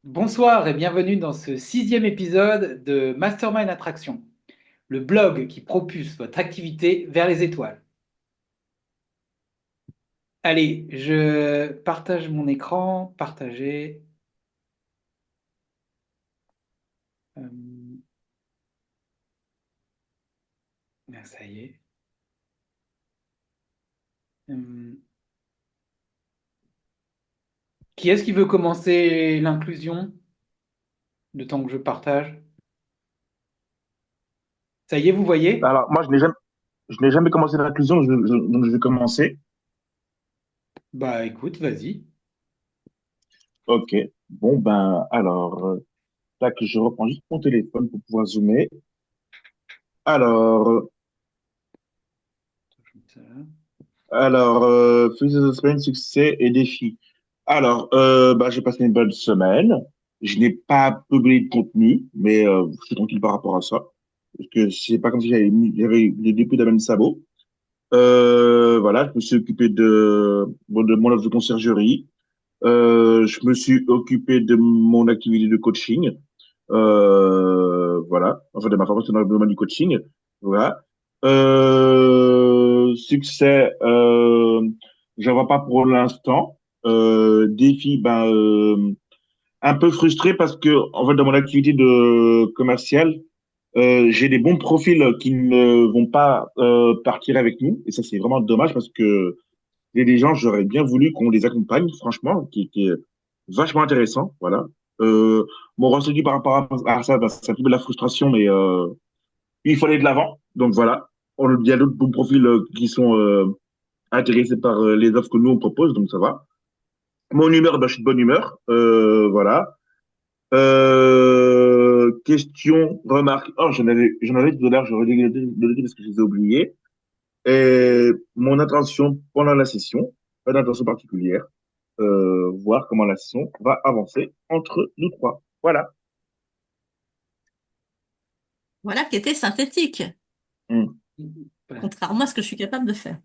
Bonsoir et bienvenue dans ce sixième épisode de Mastermind Attraction, le blog qui propulse votre activité vers les étoiles. Allez, je partage mon écran, partager. Euh, Ça y est. Euh, qui est-ce qui veut commencer l'inclusion, le temps que je partage? Ça y est, vous voyez? Alors, moi, je n'ai jamais commencé l'inclusion, donc je vais commencer. Bah écoute, vas-y. OK. Bon, ben, alors, tac, je reprends juste mon téléphone pour pouvoir zoomer. Alors, Freeze the Semaine, succès et défis. Alors, bah, j'ai passé une bonne semaine. Je n'ai pas publié de contenu, mais je suis tranquille par rapport à ça. Parce que c'est pas comme si j'avais les débuts d'un même sabot. Voilà, je me suis occupé de mon offre de conciergerie. Je me suis occupé de mon activité de coaching. Voilà, enfin de ma formation dans le domaine du coaching. Voilà. Succès, j'en vois pas pour l'instant. Défi, ben, un peu frustré parce que, en fait, dans mon activité de commercial, j'ai des bons profils qui ne vont pas partir avec nous. Et ça, c'est vraiment dommage parce que il y a des gens, j'aurais bien voulu qu'on les accompagne, franchement, qui est vachement intéressant. Voilà. Euh, Mon ressenti par rapport à ça, ben, c'est un peu de la frustration, mais il faut aller de l'avant. Donc voilà. Il y a d'autres bons profils qui sont intéressés par les offres que nous on propose, donc ça va. Mon humeur, ben, je suis de bonne humeur. Voilà. Question, remarque. Oh, j'en avais tout à l'heure, j'aurais dû le noter parce que je les ai oubliés. Et mon intention pendant la session, pas d'intention particulière, voir comment la session va avancer entre nous trois. Voilà. Voilà qui était synthétique, Hmm. contrairement à ce que je suis capable de faire.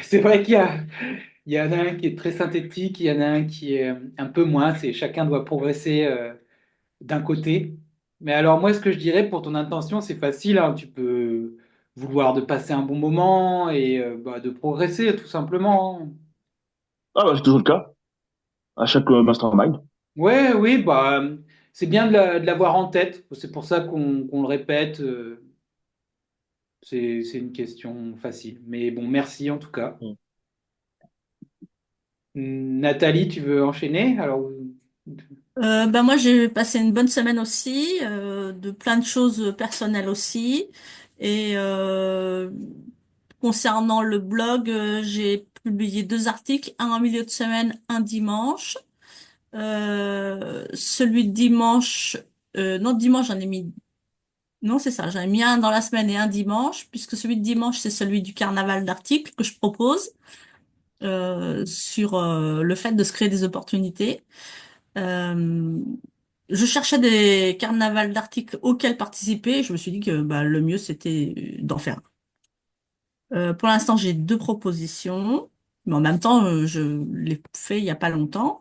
C'est vrai il y en a un qui est très synthétique, il y en a un qui est un peu moins. C'est chacun doit progresser d'un côté. Mais alors moi, ce que je dirais pour ton intention, c'est facile, hein. Tu peux vouloir de passer un bon moment et bah, de progresser tout simplement, hein. Ah bah, c'est toujours le cas à chaque mastermind. Ouais, oui, bah c'est bien de l'avoir en tête. C'est pour ça qu'on le répète. C'est une question facile. Mais bon, merci en tout cas. Hmm. Nathalie, tu veux enchaîner? Alors, Moi, j'ai passé une bonne semaine aussi, de plein de choses personnelles aussi. Et concernant le blog, j'ai publié deux articles, un en milieu de semaine, un dimanche. Celui de dimanche, non, dimanche, j'en ai mis, non, c'est ça, j'en ai mis un dans la semaine et un dimanche, puisque celui de dimanche, c'est celui du carnaval d'articles que je propose. Sur le fait de se créer des opportunités. Euh, je cherchais des carnavals d'articles auxquels participer. Je me suis dit que bah, le mieux, c'était d'en faire un. Pour l'instant, j'ai deux propositions, mais en même temps, je l'ai fait il n'y a pas longtemps.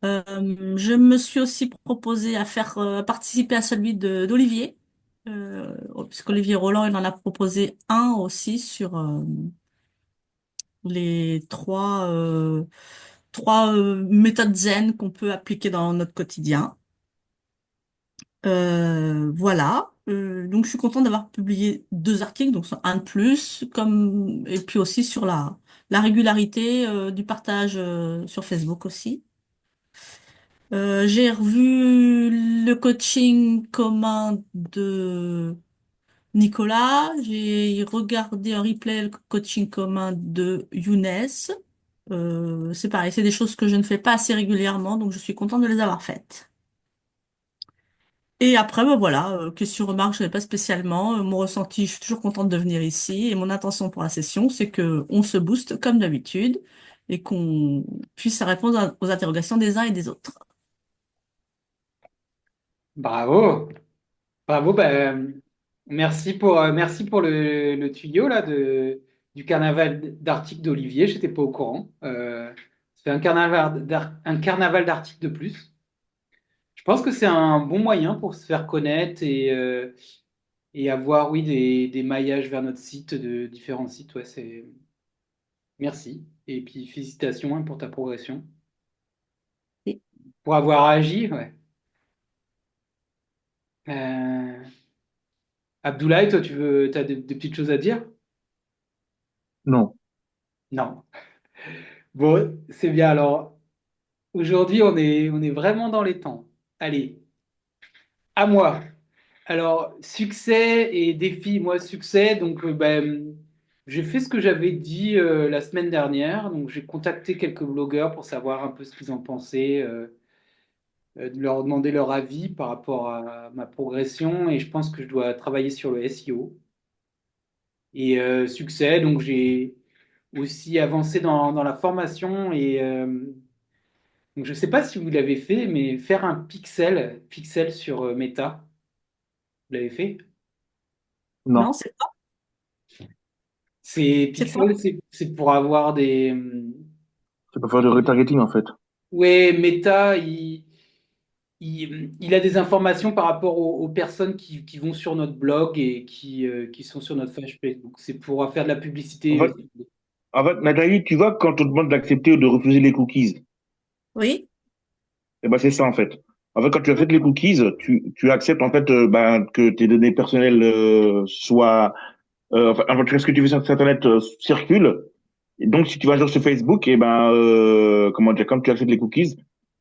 Je me suis aussi proposé à faire participer à celui de d'Olivier, puisqu'Olivier Roland, il en a proposé un aussi sur les trois méthodes zen qu'on peut appliquer dans notre quotidien. Voilà. Donc je suis contente d'avoir publié deux articles, donc un de plus, comme et puis aussi sur la régularité du partage sur Facebook aussi. J'ai revu le coaching commun de Nicolas. J'ai regardé un replay le coaching commun de Younes. C'est pareil, c'est des choses que je ne fais pas assez régulièrement, donc je suis contente de les avoir faites. Et après, ben voilà, question remarque, je n'ai pas spécialement. Mon ressenti, je suis toujours contente de venir ici. Et mon intention pour la session, c'est que on se booste comme d'habitude et qu'on puisse répondre aux interrogations des uns et des autres. bravo, bravo. Bah, merci pour le tuyau là du carnaval d'articles d'Olivier. J'étais pas au courant. Ça C'est un carnaval d'articles de plus. Je pense que c'est un bon moyen pour se faire connaître et avoir, oui, des maillages vers notre site, de différents sites. Ouais, c'est... Merci. Et puis, félicitations hein, pour ta progression. Et- Pour avoir agi, ouais. Euh, Abdoulaye, toi, t'as des petites choses à dire? Non. Non. Bon, c'est bien. Alors, aujourd'hui, on est vraiment dans les temps. Allez, à moi. Alors, succès et défi. Moi, succès, donc, j'ai fait ce que j'avais dit la semaine dernière. Donc, j'ai contacté quelques blogueurs pour savoir un peu ce qu'ils en pensaient, de leur demander leur avis par rapport à ma progression. Et je pense que je dois travailler sur le SEO. Et succès, donc, j'ai aussi avancé dans la formation et donc je ne sais pas si vous l'avez fait, mais faire un pixel sur Meta, vous l'avez fait? Non, Non. C'est c'est quoi? pixel, c'est pour avoir des. C'est pour faire du retargeting, en fait. Ouais, Meta, il a des informations par rapport aux personnes qui vont sur notre blog et qui sont sur notre page Facebook. C'est pour faire de la En publicité. fait, Nathalie, tu vois, quand on te demande d'accepter ou de refuser les cookies, Oui, eh ben, c'est ça, en fait. En fait, quand tu acceptes les cookies, tu acceptes, en fait, ben, que tes données personnelles soient... en tout cas, ce que tu fais sur Internet circule. Et donc, si tu vas sur Facebook, et ben, comment dire, quand tu acceptes les cookies,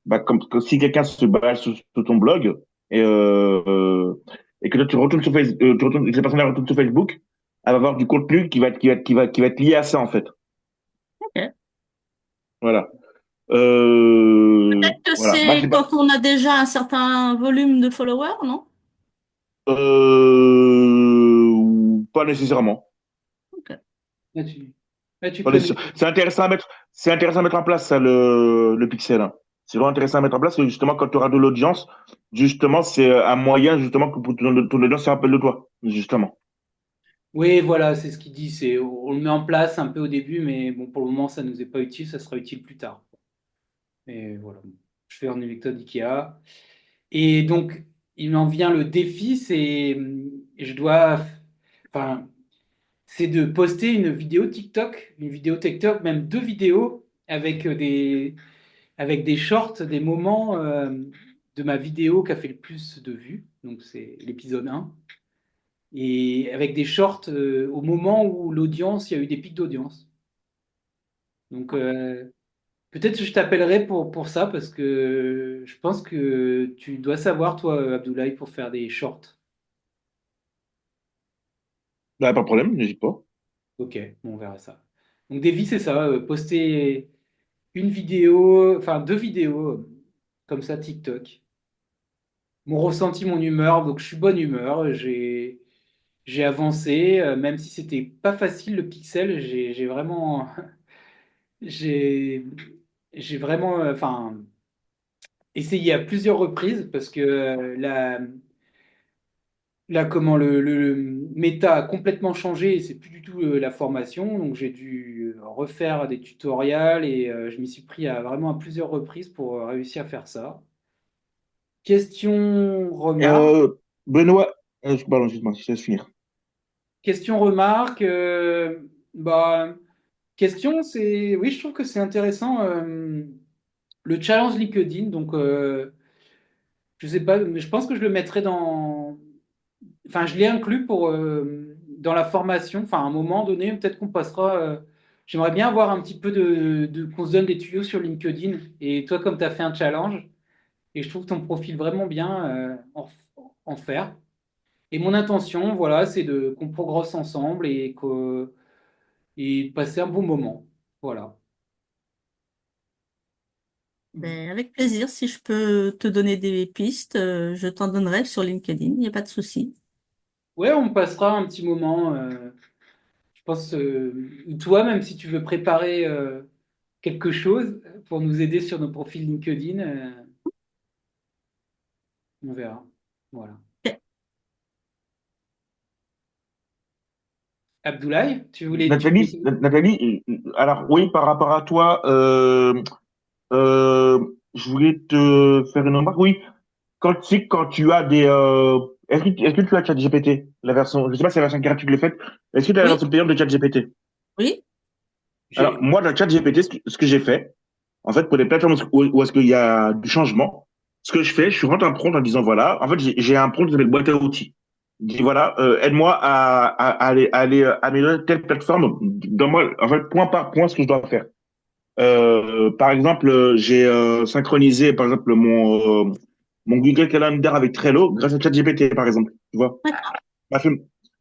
bah, comme si quelqu'un se base sur ton blog et que toi tu retournes sur Facebook, que la personne retourne sur Facebook, elle va avoir du contenu qui va être lié à ça en fait. ok. Voilà. Peut-être que Voilà. Bah, c'est c'est pas, quand on a déjà un certain volume de followers, non? pas nécessairement. Ok. Là, tu Pas connais. nécessaire- c'est intéressant à mettre en place ça, le pixel, hein. C'est vraiment intéressant à mettre en place. Et justement, quand tu auras de l'audience, justement, c'est un moyen justement que pour ton audience se rappelle de toi, justement. Oui, voilà, c'est ce qu'il dit. On le met en place un peu au début, mais bon, pour le moment, ça ne nous est pas utile. Ça sera utile plus tard. Et voilà, je fais en méthode IKEA. Et donc, il m'en vient le défi, je dois, enfin, c'est de poster une vidéo TikTok, même deux vidéos avec des shorts, des moments de ma vidéo qui a fait le plus de vues. Donc, c'est l'épisode 1. Et avec des shorts au moment où il y a eu des pics d'audience. Donc, peut-être que je t'appellerai pour ça parce que je pense que tu dois savoir, toi, Abdoulaye, pour faire des shorts. Bah, pas de problème, n'hésite pas. Ok, bon, on verra ça. Donc, défi, c'est ça, poster une vidéo, enfin deux vidéos comme ça, TikTok. Mon ressenti, mon humeur, donc je suis bonne humeur, j'ai avancé, même si c'était pas facile le pixel, j'ai vraiment, j'ai, j'ai vraiment, enfin, essayé à plusieurs reprises parce que là, comment le méta a complètement changé et c'est plus du tout la formation. Donc j'ai dû refaire des tutoriels et je m'y suis pris vraiment à plusieurs reprises pour réussir à faire ça. Question remarque. Euh, Benoît, pardon, excuse-moi, je te laisse finir. Question remarque. Bah, question, c'est. Oui, je trouve que c'est intéressant. Le challenge LinkedIn. Donc, je sais pas, mais je pense que je le mettrai dans. Enfin, je l'ai inclus pour dans la formation. Enfin, à un moment donné, peut-être qu'on passera. J'aimerais bien avoir un petit peu qu'on se donne des tuyaux sur LinkedIn. Et toi, comme tu as fait un challenge, et je trouve ton profil vraiment bien en faire. Et mon intention, voilà, c'est de qu'on progresse ensemble et de passer un bon moment. Voilà. Ben, avec plaisir, si je peux te donner des pistes, je t'en donnerai sur LinkedIn, il n'y a pas de souci. Ouais, on passera un petit moment. Je pense, toi, même si tu veux préparer quelque chose pour nous aider sur nos profils LinkedIn, on verra. Voilà. Ok. Abdoulaye, tu voulais. Nathalie, alors oui, par rapport à toi, Euh, je voulais te faire une remarque. Oui, quand tu as des... est-ce que tu as ChatGPT, la version... Je sais pas si la version gratuite le fait. Est-ce que tu as la Oui, version payante de ChatGPT? oui. Alors, J'ai, moi, dans ChatGPT, ce que j'ai fait, en fait, pour les plateformes où est-ce qu'il y a du changement, ce que je fais, je rentre un prompt en disant, voilà, en fait, j'ai un prompt qui s'appelle boîte à outils. Je dis, voilà, aide-moi à aller améliorer telle plateforme. Donne-moi, en fait, point par point, ce que je dois faire. Par exemple, j'ai synchronisé, par exemple, mon Google Calendar avec Trello grâce à ChatGPT, par exemple. Tu vois? D'accord. Parce que,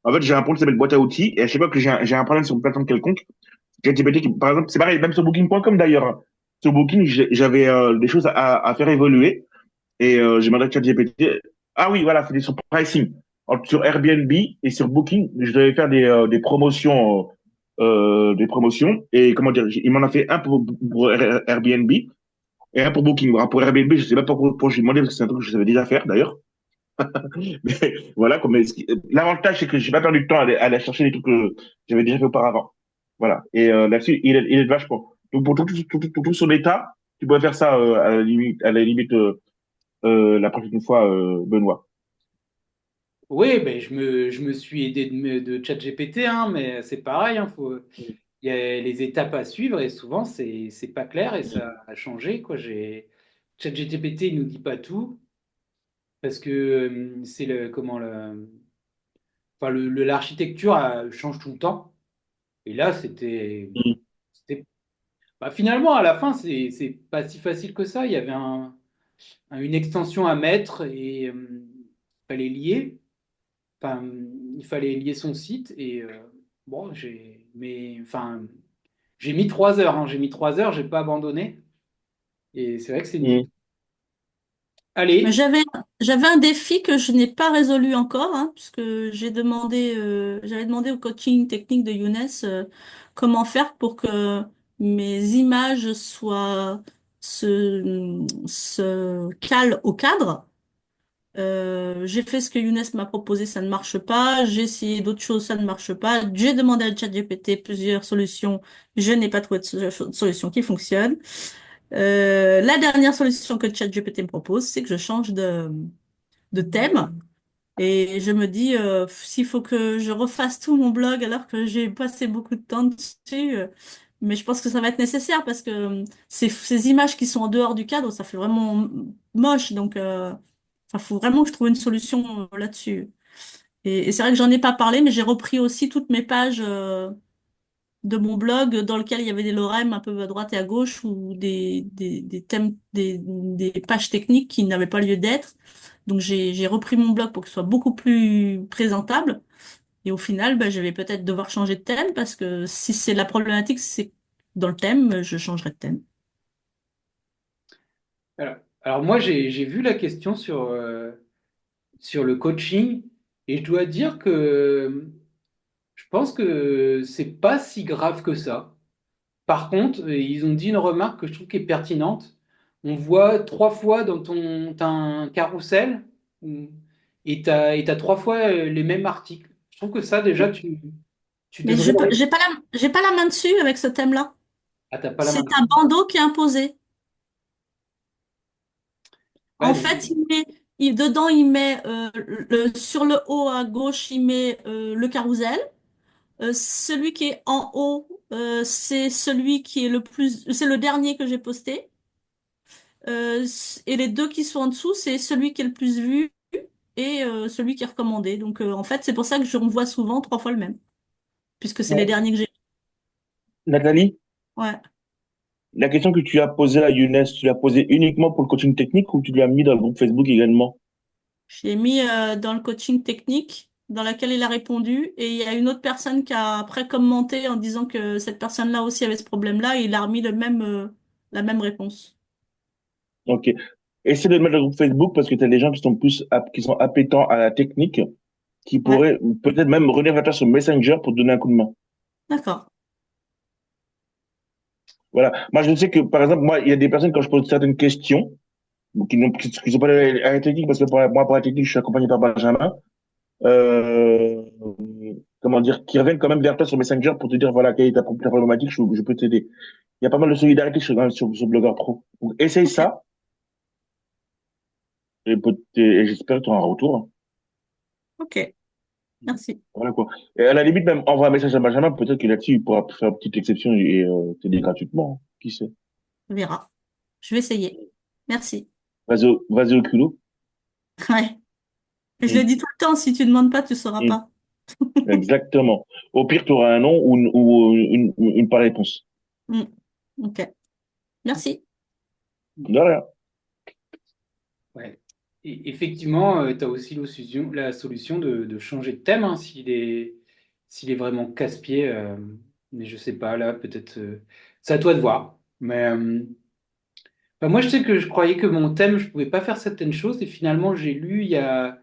en fait, j'ai un prompt qui s'appelle boîte à outils et je sais pas que j'ai un problème sur une plateforme quelconque. ChatGPT, par exemple, c'est pareil, même sur Booking.com d'ailleurs, hein. Sur Booking, j'avais des choses à faire évoluer et j'ai demandé à ChatGPT. Ah oui, voilà, c'était sur pricing. Sur Airbnb et sur Booking, je devais faire des promotions, des promotions. Et comment dire, il m'en a fait un pour Airbnb et un pour Booking. Alors, pour Airbnb, je sais pas pourquoi je lui ai demandé parce que c'est un truc que je savais déjà faire d'ailleurs. Mais voilà, l'avantage, c'est que j'ai pas perdu de temps à aller chercher les trucs que j'avais déjà fait auparavant. Voilà. Et là-dessus, il est vachement. Donc, pour tout son état, tu pourrais faire ça à la limite la prochaine fois, Benoît. oui, ben, je me suis aidé de ChatGPT, hein, mais c'est pareil, hein, il y a les étapes à suivre et souvent c'est pas clair et ça a changé, quoi. ChatGPT, il nous dit pas tout parce que c'est enfin, l'architecture change tout le temps. Et là, bah, finalement, à la fin, c'est pas si facile que ça. Il y avait une extension à mettre et il fallait lier. Enfin, il fallait lier son site et bon, enfin, j'ai mis 3 heures. Hein, j'ai mis 3 heures, j'ai pas abandonné. Et c'est vrai que c'est une Mm. victoire. Mais Allez, j'avais un défi que je n'ai pas résolu encore, hein, puisque j'avais demandé au coaching technique de Younes comment faire pour que mes images se calent au cadre. J'ai fait ce que Younes m'a proposé, ça ne marche pas. J'ai essayé d'autres choses, ça ne marche pas. J'ai demandé à ChatGPT plusieurs solutions. Je n'ai pas trouvé de solution qui fonctionne. La dernière solution que ChatGPT me propose, c'est que je change de thème. Et je me dis, s'il faut que je refasse tout mon blog alors que j'ai passé beaucoup de temps dessus, mais je pense que ça va être nécessaire parce que ces images qui sont en dehors du cadre, ça fait vraiment moche. Donc, enfin, faut vraiment que je trouve une solution là-dessus. Et c'est vrai que j'en ai pas parlé, mais j'ai repris aussi toutes mes pages de mon blog dans lequel il y avait des lorem un peu à droite et à gauche ou des thèmes, des pages techniques qui n'avaient pas lieu d'être. Donc j'ai repris mon blog pour qu'il soit beaucoup plus présentable. Et au final, bah, je vais peut-être devoir changer de thème parce que si c'est la problématique, c'est dans le thème, je changerai de thème. alors moi, j'ai vu la question sur le coaching et je dois dire que je pense que c'est pas si grave que ça. Par contre, ils ont dit une remarque que je trouve qui est pertinente. On voit 3 fois t'as un carrousel où- et t'as 3 fois les mêmes articles. Je trouve que ça, déjà, tu Mais devrais le j'ai pas la main dessus avec ce thème-là. Ah, t'as pas la main C'est dessus. un bandeau qui est imposé. Ouais, En fait, dedans, il met sur le haut à gauche, il met le carrousel. Celui qui est en haut, c'est celui qui est c'est le dernier que j'ai posté. Et les deux qui sont en dessous, c'est celui qui est le plus vu et celui qui est recommandé. Donc, en fait, c'est pour ça que je renvoie souvent 3 fois le même, puisque c'est les Ouais. derniers que j'ai. Nathalie, Ouais. la question que tu as posée à Younes, tu l'as posée uniquement pour le coaching technique ou tu l'as mis dans le groupe Facebook également? Je l'ai mis dans le coaching technique, dans laquelle il a répondu, et il y a une autre personne qui a après commenté en disant que cette personne-là aussi avait ce problème-là, et il a remis la même réponse. Ok. Essaie de le mettre dans le groupe Facebook parce que tu as des gens qui sont appétents à la technique, qui Ouais, pourraient peut-être même revenir vers toi sur Messenger pour te donner un coup de main. d'accord. Voilà. Moi, je sais que, par exemple, moi, il y a des personnes, quand je pose certaines questions, qui sont pas à la technique, parce que moi, pour la technique, je suis accompagné par Benjamin, euh, comment dire, qui reviennent quand même vers toi sur Messenger pour te dire, voilà, quelle est ta problématique, je peux t'aider. Il y a pas mal de solidarité sur Blogueur Pro. Donc, essaye Ok, ça et j'espère que tu auras un retour, hein. ok, merci. Voilà quoi. Et à la limite, même envoie un message à Benjamin, peut-être que là-dessus, il pourra faire une petite exception et t'aider gratuitement, hein. Qui sait? On verra. Je vais essayer. Merci. Vas-y au culot. Ouais. Et je le Mm, dis tout le temps, si tu ne demandes pas, tu ne sauras mm. pas. Exactement. Au pire, tu auras un nom ou une par réponse. Mm. Ok, merci. De rien. Ouais. Et effectivement, tu as aussi la solution de changer de thème hein, s'il est vraiment casse-pied. Mais je sais pas, là, peut-être. C'est à toi de voir. Mais enfin, moi, je sais que je croyais que mon thème, je pouvais pas faire certaines choses. Et finalement, j'ai lu, il y a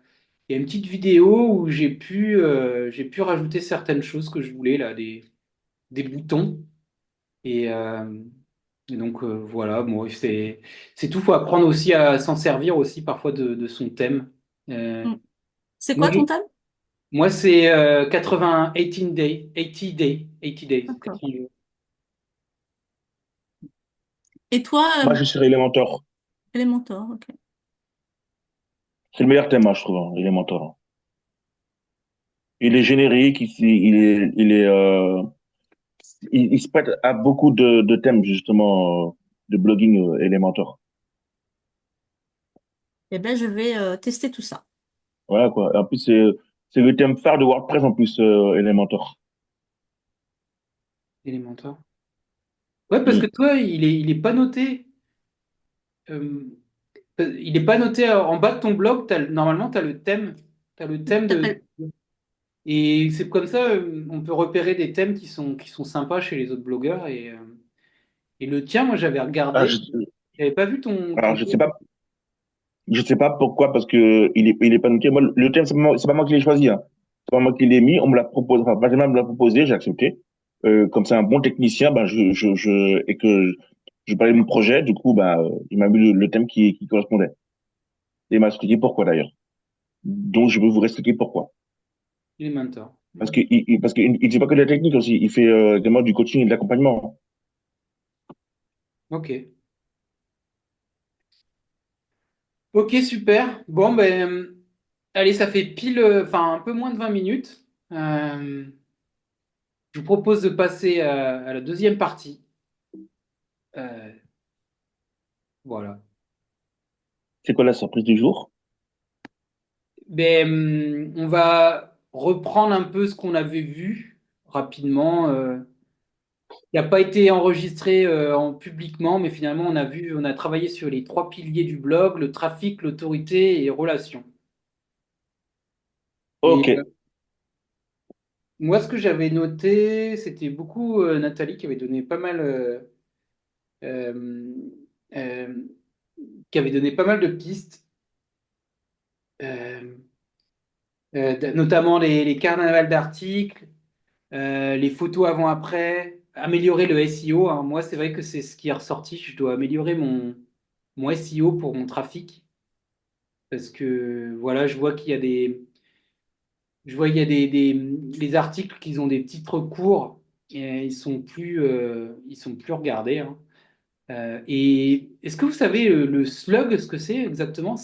une petite vidéo où j'ai pu rajouter certaines choses que je voulais, là, des boutons. Et donc, voilà, bon, c'est tout. Faut apprendre aussi à s'en servir aussi parfois de son thème. Euh, Mm. C'est moi, quoi ton thème? moi, c'est 18 days, 80 days, 80 days, D'accord. 80 jours. Et toi, Moi, je serai Elementor. Elementor, ok. C'est le meilleur thème, hein, je trouve, hein, Elementor, hein. Il est générique, il se prête à beaucoup de thèmes, justement, de blogging Elementor. Eh bien, je vais tester tout ça. Voilà, quoi. En plus, c'est le thème phare de WordPress, en plus, Elementor. Elementor. Ouais, parce que Mm. toi, il est pas noté. euh, il est pas noté en bas de ton blog. Normalement, tu as le thème. T'as le thème Ça de. s'appelle- Et c'est comme ça, on peut repérer des thèmes qui sont sympas chez les autres blogueurs. Et le tien, moi, j'avais Ah, regardé. J'avais pas vu ton alors, thème. je sais pas pourquoi, parce que il est pas noté. Moi, le thème, c'est pas moi qui l'ai choisi, hein. C'est pas moi qui l'ai mis. On me l'a proposé, enfin, Benjamin me l'a proposé, j'ai accepté. Comme c'est un bon technicien, ben, et que je parlais de mon projet, du coup, ben, il m'a mis le thème qui correspondait. Et il m'a expliqué pourquoi, d'ailleurs. Donc, je vais vous expliquer pourquoi. Elementor. Parce qu'il fait pas que de la technique aussi. Il fait, également du coaching et de l'accompagnement. Ok. Ok, super. Bon, ben, allez, ça fait pile, enfin, un peu moins de 20 minutes. Euh, je vous propose de passer à la deuxième partie. Euh, voilà. C'est quoi la surprise du jour? Ben, on va reprendre un peu ce qu'on avait vu rapidement. Il n'a pas été enregistré publiquement, mais finalement, on a travaillé sur les trois piliers du blog, le trafic, l'autorité et relations. Et Ok. moi, ce que j'avais noté, c'était beaucoup Nathalie qui avait donné pas mal, euh, euh, de pistes, euh, notamment les carnavals d'articles, les photos avant-après, améliorer le SEO, hein. Moi, c'est vrai que c'est ce qui est ressorti. Je dois améliorer mon SEO pour mon trafic parce que voilà, je vois qu'il y a les articles qui ont des titres courts et ils sont plus regardés, hein. Et est-ce que vous savez le slug, ce que c'est exactement?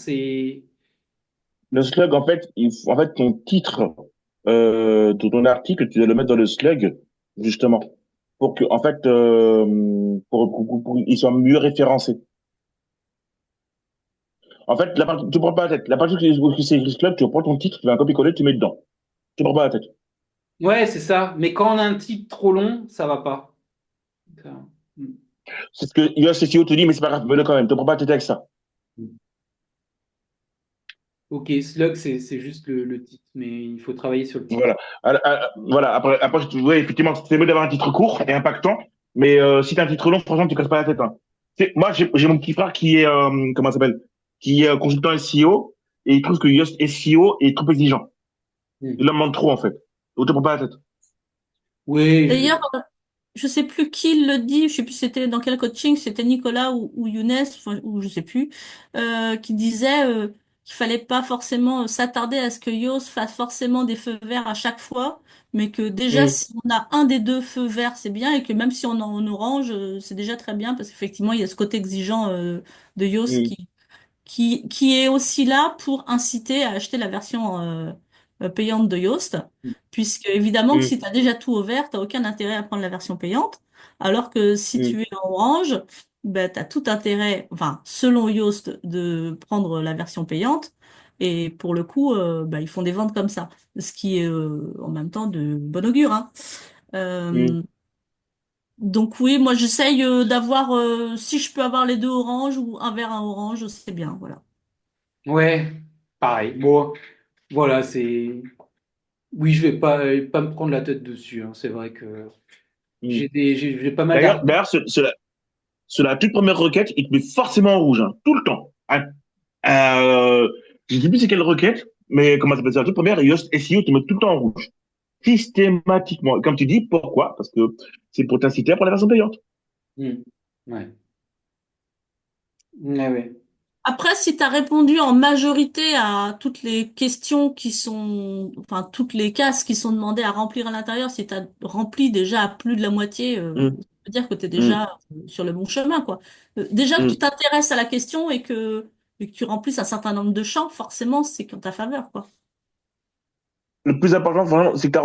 Le slug, en fait, ton titre de ton article, tu dois le mettre dans le slug, justement, pour que, en fait, pour qu'ils soient mieux référencés. En fait, tu prends pas la tête. La partie où c'est écrit slug, tu prends ton titre, tu fais un copier-coller, tu mets dedans. Tu prends pas la tête. Ouais, c'est ça. Mais quand on a un titre trop long, ça va pas. Ça- hmm. C'est ce que USSIO te dit, mais c'est pas grave, mets-le quand même. Tu prends pas la tête avec ça. Ok, slug, c'est juste le titre, mais il faut travailler sur le titre. Voilà. Voilà. Après, ouais, effectivement, c'est mieux d'avoir un titre court et impactant, mais si tu as un titre long, franchement, tu casses pas la tête, hein. Moi, j'ai mon petit frère qui est, comment ça s'appelle, qui est consultant SEO, et il trouve que Yoast SEO est trop exigeant. Hmm. Il en demande trop, en fait. Donc, te prends pas la tête. Oui, D'ailleurs, je sais plus qui le dit, je sais plus c'était dans quel coaching, c'était Nicolas ou Younes, enfin, ou je sais plus, qui disait qu'il fallait pas forcément s'attarder à ce que Yoast fasse forcément des feux verts à chaque fois, mais que déjà Mm, si on a un des deux feux verts, c'est bien, et que même si on est en orange, c'est déjà très bien, parce qu'effectivement, il y a ce côté exigeant de Yoast mm, qui est aussi là pour inciter à acheter la version payante de Yoast, puisque évidemment que mm, si tu as déjà tout au vert, tu aucun intérêt à prendre la version payante, alors que si mm, tu es en orange, ben, tu as tout intérêt, enfin, selon Yoast, de prendre la version payante, et pour le coup, ben, ils font des ventes comme ça, ce qui est en même temps de bon augure, hein. mm. Euh, donc oui, moi j'essaye d'avoir, si je peux avoir les deux oranges ou un vert, un orange, c'est bien, voilà. Ouais, pareil. Bon, voilà, c'est. Oui, je vais pas me prendre la tête dessus, hein. C'est vrai que Mm. j'ai pas mal D'ailleurs, d'articles. d'ailleurs, sur la toute première requête, il te met forcément en rouge, hein, tout le temps. Hein. Je ne sais plus c'est quelle requête, mais comment ça s'appelle ça? La toute première, Yoast SEO te met tout le temps en rouge. Systématiquement. Et comme tu dis, pourquoi? Parce que c'est pour t'inciter à prendre la version payante. Hmm. Ouais. Ouais, ouais. Après, si tu as répondu en majorité à toutes les questions qui sont, enfin, toutes les cases qui sont demandées à remplir à l'intérieur, si tu as rempli déjà à plus de la moitié, Mm, ça veut dire que tu es mm, déjà sur le bon chemin, quoi. Déjà que tu mm. t'intéresses à la question et que tu remplisses un certain nombre de champs, forcément, c'est en ta faveur, quoi. Le plus important, vraiment, c'est que ta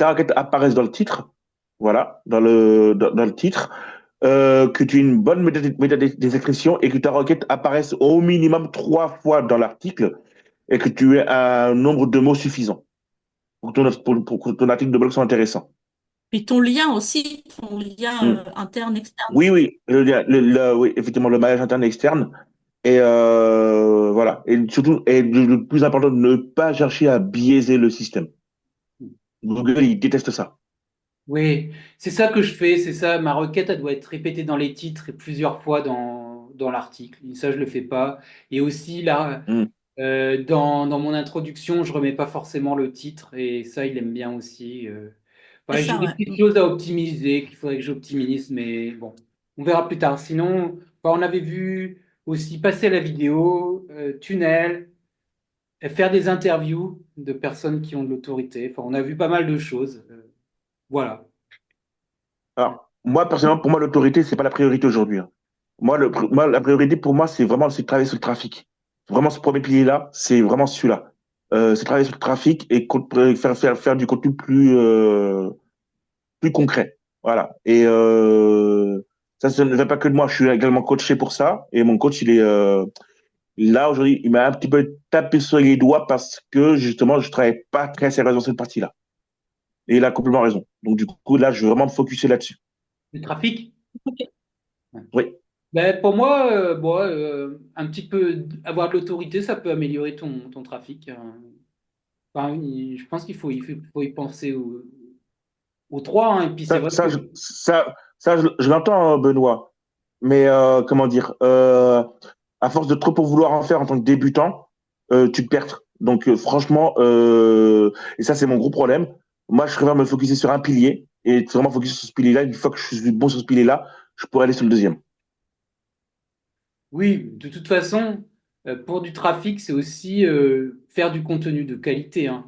requête apparaisse dans le titre. Voilà, dans le titre. Que tu aies une bonne description et que ta requête apparaisse au minimum 3 fois dans l'article et que tu aies un nombre de mots suffisant pour que ton article de blog soit intéressant. Et ton lien aussi, ton lien Mm. interne, externe. Oui, oui, oui, effectivement, le maillage interne et externe. Et voilà. Et surtout, et le plus important, ne pas chercher à biaiser le système. Google, il déteste ça. Oui, c'est ça que je fais, c'est ça. Ma requête, elle doit être répétée dans les titres et plusieurs fois dans l'article. Et ça, je le fais pas. Et aussi, là, Mm. dans mon introduction, je remets pas forcément le titre. Et ça, il aime bien aussi. C'est Ouais, j'ai ça, des ouais. petites choses à optimiser qu'il faudrait que j'optimise, mais bon, on verra plus tard. Sinon, on avait vu aussi passer à la vidéo, tunnel, faire des interviews de personnes qui ont de l'autorité. Enfin, on a vu pas mal de choses. Voilà. Alors, moi, personnellement, pour moi, l'autorité, c'est pas la priorité aujourd'hui. Hein. Moi, la priorité pour moi, c'est de travailler sur le trafic. Vraiment, ce premier pilier-là, c'est vraiment celui-là. C'est travailler sur le trafic et faire du contenu plus concret. Voilà. Et ça ne vient pas que de moi. Je suis également coaché pour ça. Et mon coach, il est là aujourd'hui, il m'a un petit peu tapé sur les doigts parce que justement, je travaillais pas très sérieusement sur cette partie-là. Et il a complètement raison. Donc du coup, là, je vais vraiment me focuser là-dessus. Le trafic? Ok. Oui. Oui. Ben, pour moi, bon, un petit peu avoir de l'autorité, ça peut améliorer ton trafic, hein. Enfin, je pense faut y penser aux trois, hein. Et puis c'est Ça, vrai ça, que je l'entends, Benoît. Mais comment dire, à force de trop pour vouloir en faire en tant que débutant, tu te perds. Donc franchement, et ça c'est mon gros problème. Moi, je préfère me focuser sur un pilier et vraiment focuser sur ce pilier-là. Une fois que je suis bon sur ce pilier-là, je pourrais aller sur le deuxième. oui, de toute façon, pour du trafic, c'est aussi faire du contenu de qualité, hein.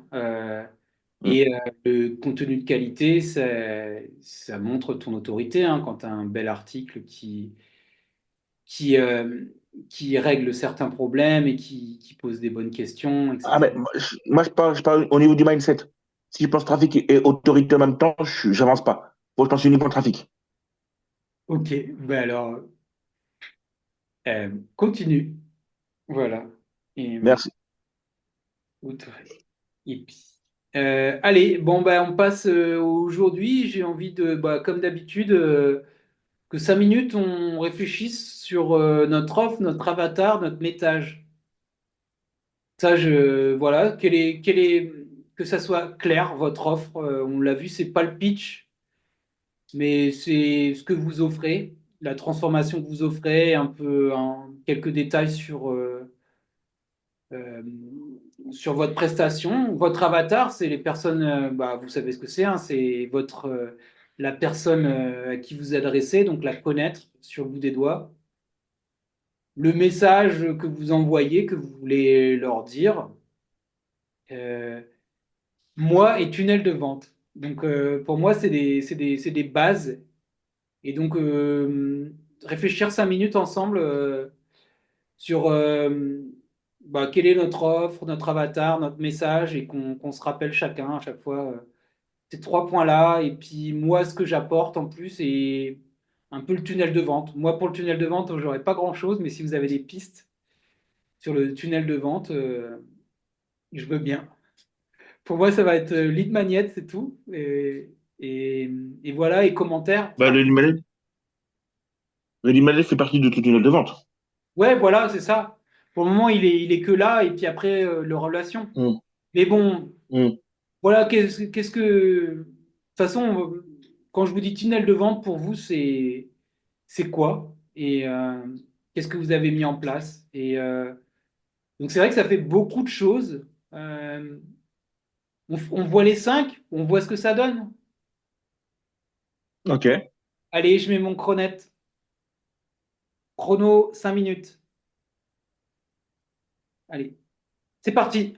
Mm. Le contenu de qualité, ça montre ton autorité, hein, quand tu as un bel article qui, euh, qui règle certains problèmes et qui pose des bonnes questions, Ah, etc. mais je parle au niveau du mindset. Si je pense trafic et autorité en même temps, j'avance pas. Faut que je pense uniquement trafic. Ok, ben alors, continue. Voilà. Et, Merci. et puis, allez, bon, ben, on passe aujourd'hui. J'ai envie de, bah, comme d'habitude, que 5 minutes, on réfléchisse sur notre offre, notre avatar, notre message. Ça, voilà, que ça soit clair, votre offre. On l'a vu, c'est pas le pitch, mais c'est ce que vous offrez, la transformation que vous offrez, un peu, quelques détails euh, sur votre prestation. Votre avatar, c'est les personnes, bah, vous savez ce que c'est, hein, c'est la personne à qui vous adressez, donc la connaître sur le bout des doigts. le message que vous envoyez, que vous voulez leur dire, euh, moi et tunnel de vente. Donc pour moi, c'est des bases. Et donc réfléchir 5 minutes ensemble sur bah, quelle est notre offre, notre avatar, notre message, et qu'on se rappelle chacun à chaque fois ces 3 points-là. Et puis moi, ce que j'apporte en plus, c'est un peu le tunnel de vente. Moi, pour le tunnel de vente, j'aurais pas grand-chose, mais si vous avez des pistes sur le tunnel de vente, je veux bien. Pour moi, ça va être lead magnet, c'est tout. Et voilà, et commentaires. Bah, le lead magnet fait partie de toute une de vente. Ouais, voilà, c'est ça. Pour le moment, il est que là, et puis après, leur relation. Mm, Mais bon, mm. voilà, qu'est-ce que. De toute façon, quand je vous dis tunnel de vente, pour vous, c'est quoi? Et qu'est-ce que vous avez mis en place? Et donc, c'est vrai que ça fait beaucoup de choses. On voit les 5, on voit ce que ça donne. OK. Allez, je mets mon chronette. Chrono 5 minutes. Allez, c'est parti.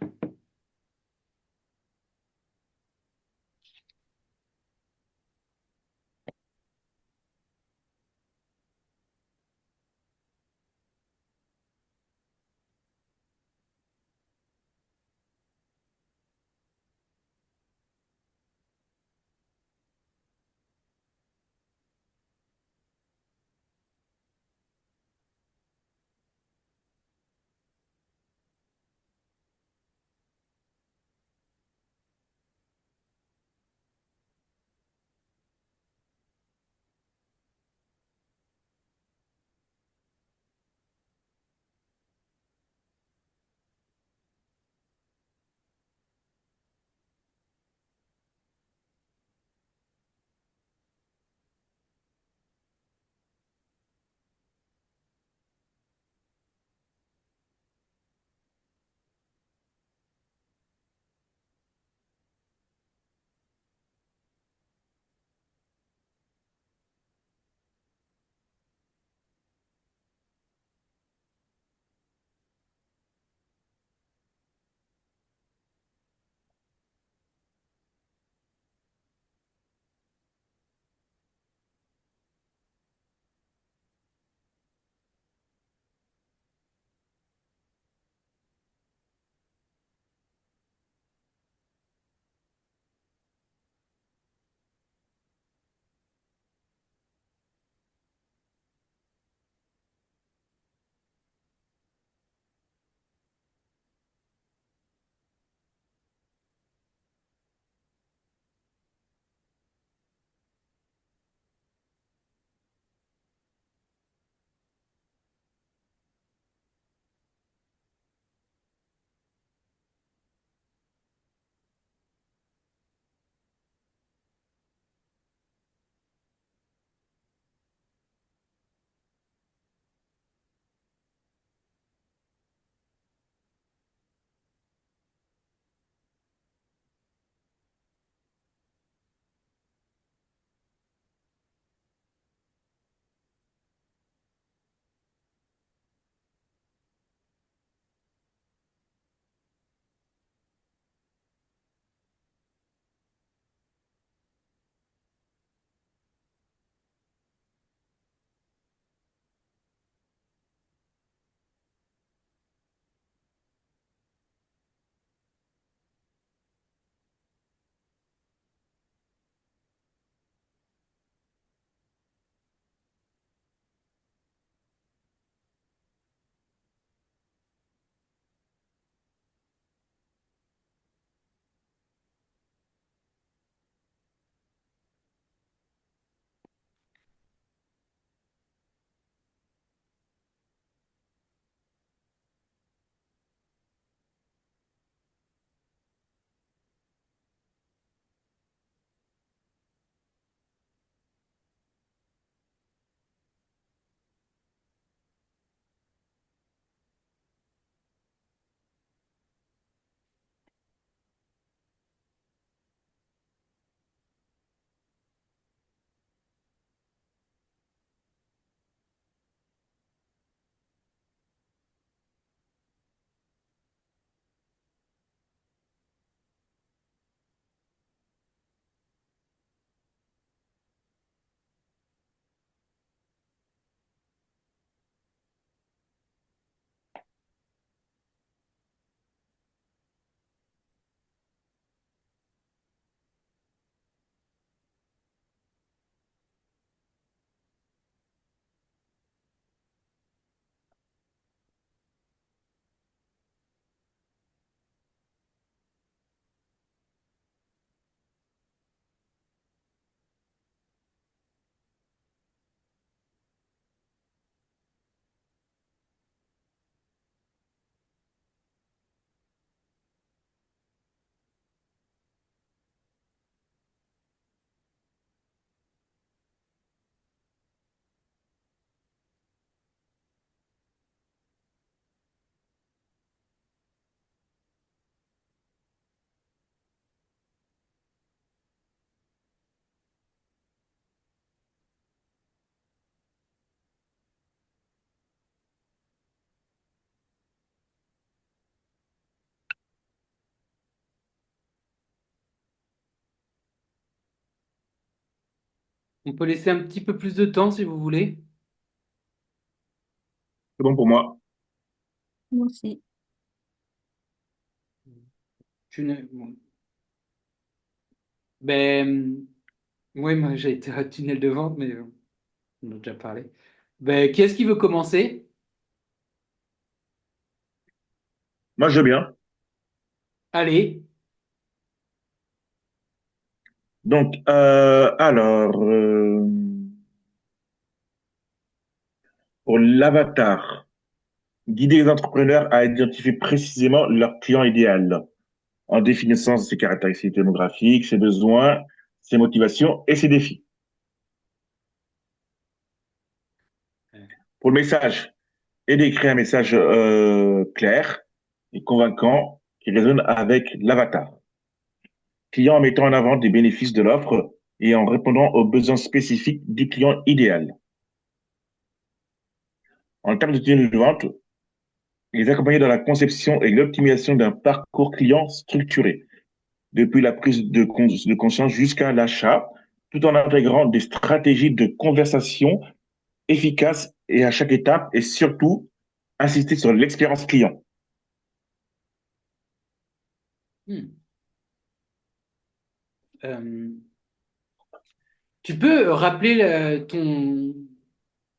On peut laisser un petit peu plus de temps si vous voulez. C'est bon pour moi. Moi aussi. Bon. Ben, oui, moi j'ai été à tunnel de vente, mais on en a déjà parlé. Ben, qui est-ce qui veut commencer? Moi, je veux bien. Allez, Donc, pour l'avatar, guider les entrepreneurs à identifier précisément leur client idéal en définissant ses caractéristiques démographiques, ses besoins, ses motivations et ses défis. Pour le message, aider à créer un message clair et convaincant qui résonne avec l'avatar. Client en mettant en avant des bénéfices de l'offre et en répondant aux besoins spécifiques du client idéal. En termes de tunnel de vente, les accompagner dans la conception et l'optimisation d'un parcours client structuré, depuis la prise de conscience jusqu'à l'achat, tout en intégrant des stratégies de conversation efficaces et à chaque étape, et surtout insister sur l'expérience client. hmm. Euh, tu peux rappeler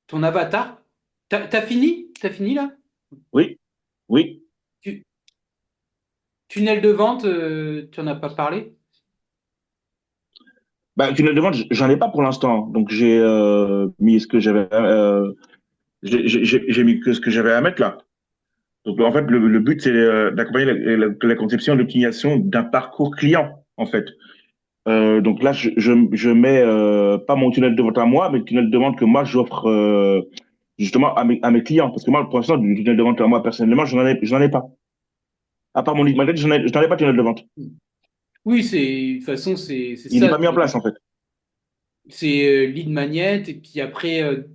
ton avatar? T'as fini? T'as fini là? Oui, oui. Tu- Tunnel de vente, tu n'en as pas parlé? Bah, tu me demandes, j'en ai pas pour l'instant. Donc, j'ai mis ce que j'avais, j'ai mis que ce que j'avais à mettre là. Donc, en fait, le but, c'est d'accompagner la conception et l'optimisation d'un parcours client, en fait. Donc là, je mets pas mon tunnel de vente à moi, mais le tunnel de vente que moi, j'offre justement à mes clients. Parce que moi, pour l'instant, du tunnel de vente à moi, personnellement, je n'en ai pas. À part mon lead magnet, je n'en ai pas de tunnel de vente. Oui, de toute façon, c'est Il n'est ça. pas mis en place, en fait. C'est lead magnet, et puis après,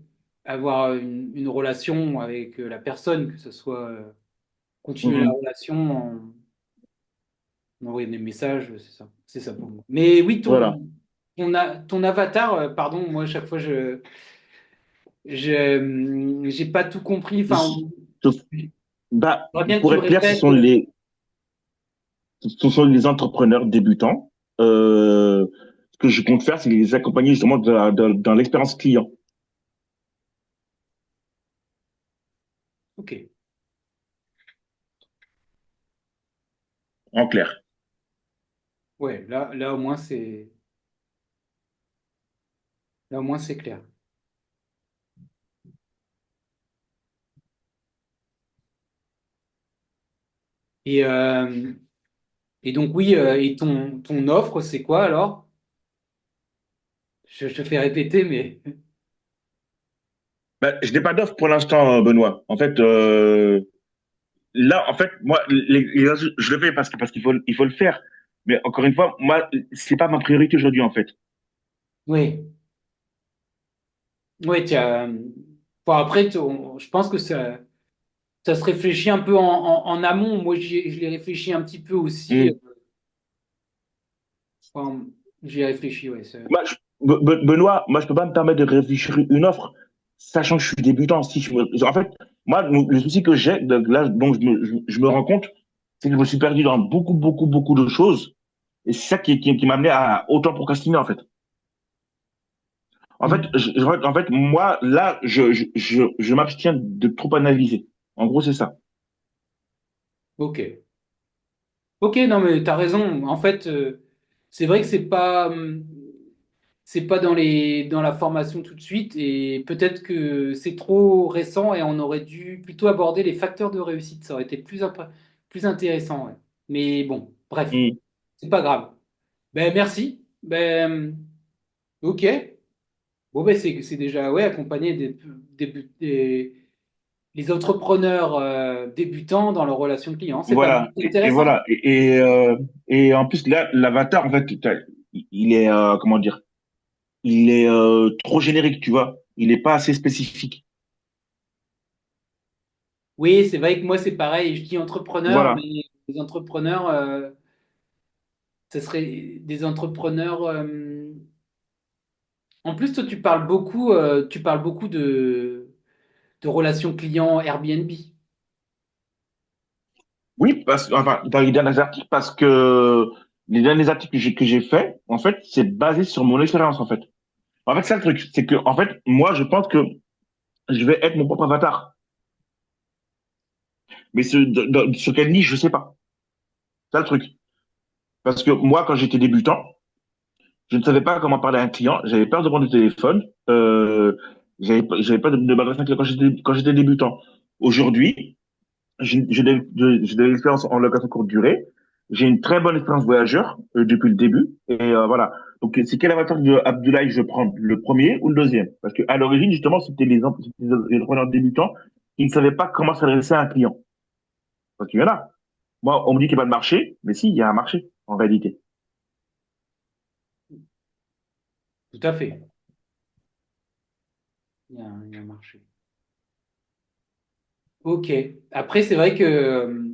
avoir une relation avec la personne, que ce soit continuer la Mhm. relation en envoyant des messages, c'est ça. C'est ça pour moi. Mais oui, Voilà. ton avatar, pardon, moi, à chaque fois, j'ai pas tout compris. Enfin, Bah, j'aimerais bien que pour tu me être clair, répètes. ce sont les entrepreneurs débutants. Ce que je compte faire, c'est les accompagner justement dans l'expérience client, Ok. en clair. Ouais, là, au moins, c'est clair. Et, euh, et donc, oui, et ton offre, c'est quoi alors? Je te fais répéter, mais. Bah, je n'ai pas d'offre pour l'instant, Benoît. En fait, là, en fait, moi, je le fais parce qu'il faut le faire. Mais encore une fois, moi, c'est pas ma priorité aujourd'hui, en fait. Oui. Oui, bon, après, je pense que ça se réfléchit un peu en amont. Moi, je l'ai réfléchi un petit peu aussi. Hmm. Enfin, j'y ai réfléchi, ouais. Moi, Benoît, moi, je peux pas me permettre de réfléchir une offre, sachant que je suis débutant. En fait, moi, le souci que j'ai, là, donc je me rends compte, c'est que je me suis perdu dans beaucoup, beaucoup, beaucoup de choses. Et c'est ça qui m'a amené à autant procrastiner, en fait. Hmm. En fait, moi, là, je m'abstiens de trop analyser. En gros, c'est ça. Ok. Ok, non, mais t'as raison. En fait, c'est vrai que c'est pas dans la formation tout de suite, et peut-être que c'est trop récent et on aurait dû plutôt aborder les facteurs de réussite. Ça aurait été plus intéressant, ouais. Mais bon, bref, Hmm. c'est pas grave. Ben merci. Ben ok. Bon ben c'est déjà ouais accompagner les entrepreneurs débutants dans leur relation client. C'est pas mal, Voilà. c'est Et intéressant. voilà. Et en plus, là, l'avatar, en fait, il est, comment dire, il est trop générique, tu vois. Il n'est pas assez spécifique. Oui, c'est vrai que moi c'est pareil. Je dis entrepreneur, mais Voilà. les entrepreneurs, ce serait des entrepreneurs. En plus, toi, tu parles beaucoup de relations clients Airbnb. Oui, enfin, dans les derniers articles, parce que les derniers articles que j'ai fait, en fait, c'est basé sur mon expérience, en fait. En fait, c'est ça le truc. C'est que, en fait, moi, je pense que je vais être mon propre avatar. Mais sur quelle niche, je sais pas. C'est ça le truc. Parce que moi, quand j'étais débutant, je ne savais pas comment parler à un client. J'avais peur de prendre le téléphone. J'avais pas de m'adresser à un client quand j'étais débutant. Aujourd'hui, j'ai de l'expérience en location courte durée. J'ai une très bonne expérience voyageur depuis le début. Et voilà. Donc, c'est quel avatar de Abdoulaye je prends? Le premier ou le deuxième? Parce que à l'origine, justement, c'était les entrepreneurs débutants qui ne savaient pas comment s'adresser à un client. Donc, il y en a. Moi, on me dit qu'il n'y a pas de marché, mais si, il y a un marché, en réalité. Tout à fait. Il y a un marché. Ok. Après, c'est vrai que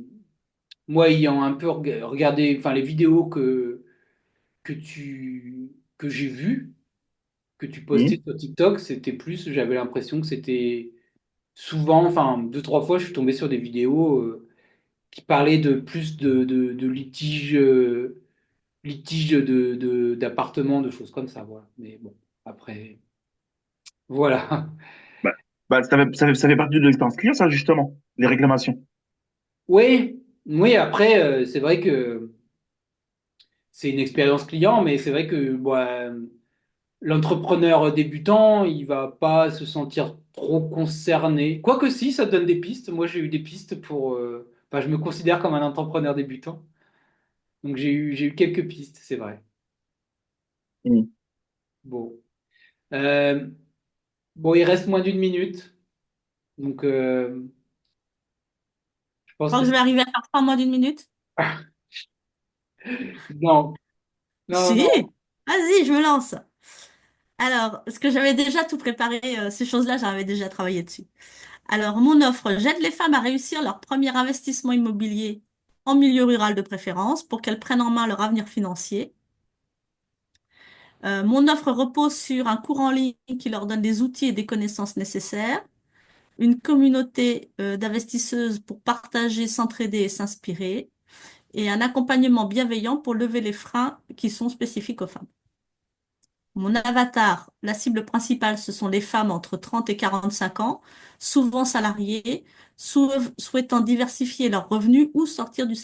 moi, ayant un peu regardé, enfin, les vidéos que j'ai vues, que tu postais Mhm. sur TikTok, c'était plus, j'avais l'impression que c'était souvent, enfin, deux, trois fois, je suis tombé sur des vidéos qui parlaient de plus de litiges d'appartements, de choses comme ça, voilà. Mais bon, après, voilà. Bah, ça fait partie de l'expérience client, ça, justement, les réclamations. Oui, oui, après, c'est vrai que c'est une expérience client, mais c'est vrai que bon, l'entrepreneur débutant, il va pas se sentir trop concerné. Quoique si, ça donne des pistes. Moi, j'ai eu des pistes pour... Enfin, je me considère comme un entrepreneur débutant. Donc, j'ai eu quelques pistes, c'est vrai. Mhm. Bon. Euh, bon, il reste moins d'une minute. Donc, je Je pense crois que... que je vais arriver à faire ça en moins d'une minute. Non, non, Si, non. vas-y, je me lance. Alors, parce que j'avais déjà tout préparé, ces choses-là, j'avais déjà travaillé dessus. Alors, mon offre, j'aide les femmes à réussir leur premier investissement immobilier en milieu rural de préférence pour qu'elles prennent en main leur avenir financier. Mon offre repose sur un cours en ligne qui leur donne des outils et des connaissances nécessaires, une communauté d'investisseuses pour partager, s'entraider et s'inspirer, et un accompagnement bienveillant pour lever les freins qui sont spécifiques aux femmes. Mon avatar, la cible principale, ce sont les femmes entre 30 et 45 ans, souvent salariées, souhaitant diversifier leurs revenus ou sortir du